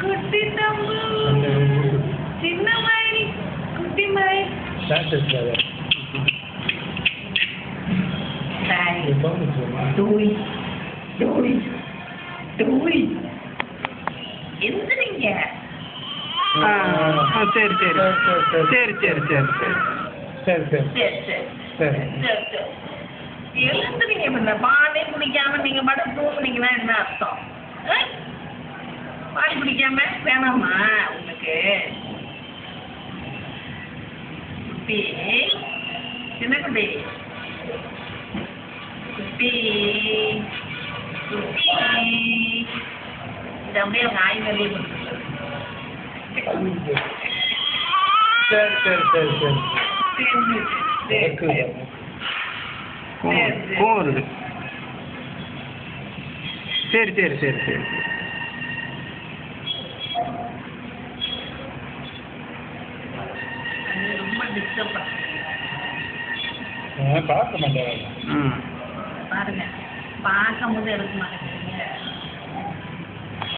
குட்டி தம்பு சின்ன மணி குட்டி மணி எந்திரிங்க. சரி சரி சரி சரி சரி சரி சரி சரி எழுந்துறீங்க. பாலே குடிக்காம நீங்க மட்டும் தூங்குனீங்கன்னா என்ன அர்த்தம்? பால் குடிக்காம வேணாமா உங்களுக்கு? குட்டி சின்ன குட்டி குட்டி குட்டி இது அப்படியே அவங்க ஆய் மேலே சரி சரி சரி சரி கோவம் வருது. சரி சரி சரி சரி ரொம்ப டிஸ்டர்ப் பார்க்க மாட்டேன். பாருங்க பார்க்கும் போது எடுக்க மாட்டேங்க.